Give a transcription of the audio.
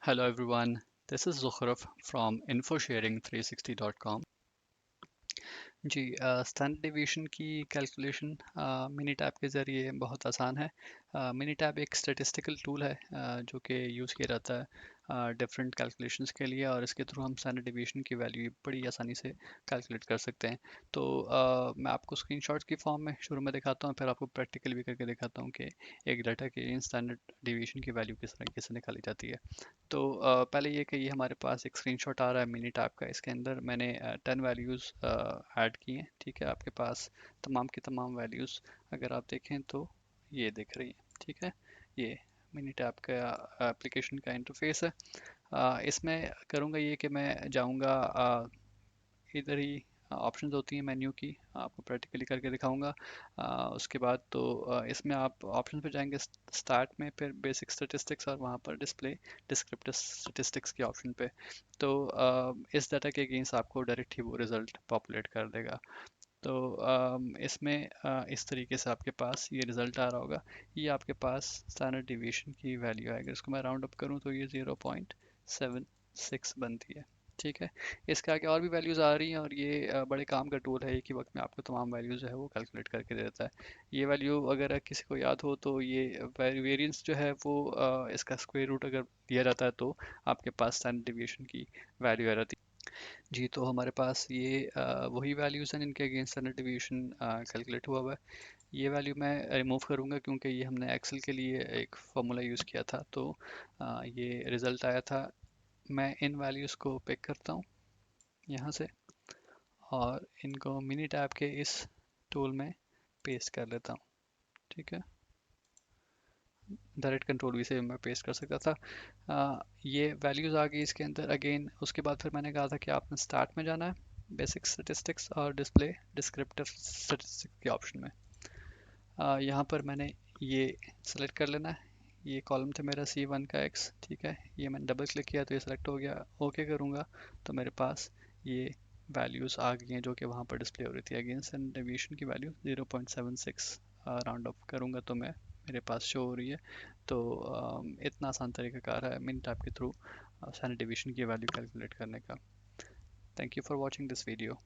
Hello everyone, this is Zukhruf from infosharing360.com. जी standard division की calculation Minitab के ज़रिए बहुत आसान है। मिनी टैब एक स्टैटिस्टिकल टूल है जो कि यूज़ किया जाता है डिफरेंट कैलकुलेशंस के लिए, और इसके थ्रू हम स्टैंडर्ड डिवीजन की वैल्यू बड़ी आसानी से कैलकुलेट कर सकते हैं। तो मैं आपको स्क्रीनशॉट्स की फॉर्म में शुरू में दिखाता हूँ, फिर आपको प्रैक्टिकल भी करके दिखाता हूँ कि एक डाटा के स्टैंडर्ड डिवीजन की वैल्यू किस तरीके से निकाली जाती है। तो पहले ये कि ये हमारे पास एक स्क्रीनशॉट आ रहा है मिनी टैब का। इसके अंदर मैंने 10 वैल्यूज़ ऐड की हैं। ठीक है, आपके पास तमाम की तमाम वैल्यूज़ अगर आप देखें तो ये दिख रही हैं। ठीक है, ये मिनी टैब का एप्लीकेशन का इंटरफेस है। इसमें करूँगा ये कि मैं जाऊँगा इधर ही ऑप्शंस होती हैं मेन्यू की, आपको प्रैक्टिकली करके दिखाऊंगा। उसके बाद तो इसमें आप ऑप्शन पे जाएंगे स्टार्ट में, फिर बेसिक स्टैटिस्टिक्स और वहाँ पर डिस्प्ले डिस्क्रिप्टिव स्टैटिस्टिक्स के ऑप्शन पे। तो इस डाटा के अगेंस्ट आपको डायरेक्ट ही वो रिज़ल्ट पॉपुलेट कर देगा। तो इसमें इस तरीके से आपके पास ये रिज़ल्ट आ रहा होगा। ये आपके पास स्टैंडर्ड डिवीएशन की वैल्यू है। अगर इसको मैं राउंड अप करूँ तो ये 0.76 बनती है। ठीक है, इसके आगे और भी वैल्यूज़ आ रही हैं, और ये बड़े काम का टूल है। एक ही वक्त में आपको तमाम वैल्यूज़ जो है वो कैलकुलेट करके दे देता है। ये वैल्यू अगर किसी को याद हो तो ये वेरिएंस जो है वो इसका स्क्वायर रूट अगर दिया जाता है तो आपके पास स्टैंडर्ड डिवीएशन की वैल्यू आ जाती है। जी, तो हमारे पास ये वही वैल्यूज़ हैं जिनके अगेंस्ट स्टैंडर्ड डिवीएशन कैलकुलेट हुआ हुआ है। ये वैल्यू मैं रिमूव करूँगा क्योंकि ये हमने एक्सेल के लिए एक फार्मूला यूज़ किया था। तो ये रिज़ल्ट आया था। मैं इन वैल्यूज़ को पिक करता हूँ यहाँ से, और इनको मिनी टैब के इस टूल में पेस्ट कर लेता हूँ। ठीक है, डायरेक्ट कंट्रोल वी से मैं पेस्ट कर सकता था। ये वैल्यूज़ आ गई इसके अंदर अगेन। उसके बाद फिर मैंने कहा था कि आपने स्टार्ट में जाना है, बेसिक स्टैटिस्टिक्स और डिस्प्ले डिस्क्रिप्टिव स्टैटिस्टिक्स के ऑप्शन में। यहाँ पर मैंने ये सेलेक्ट कर लेना है। ये कॉलम था मेरा C1 का X। ठीक है, ये मैंने डबल क्लिक किया तो ये सेलेक्ट हो गया। ओके करूँगा तो मेरे पास ये वैल्यूज़ आ गई हैं जो कि वहाँ पर डिस्प्ले हो रही थी। अगेंस्ट एंड डेविएशन की वैल्यू 0.76 राउंड अप करूँगा तो मैं मेरे पास शो हो रही है। तो इतना आसान तरीकाकार है मिनट ऐप के थ्रू स्टैंडर्ड डेविएशन की वैल्यू कैलकुलेट करने का। Thank you for watching this video.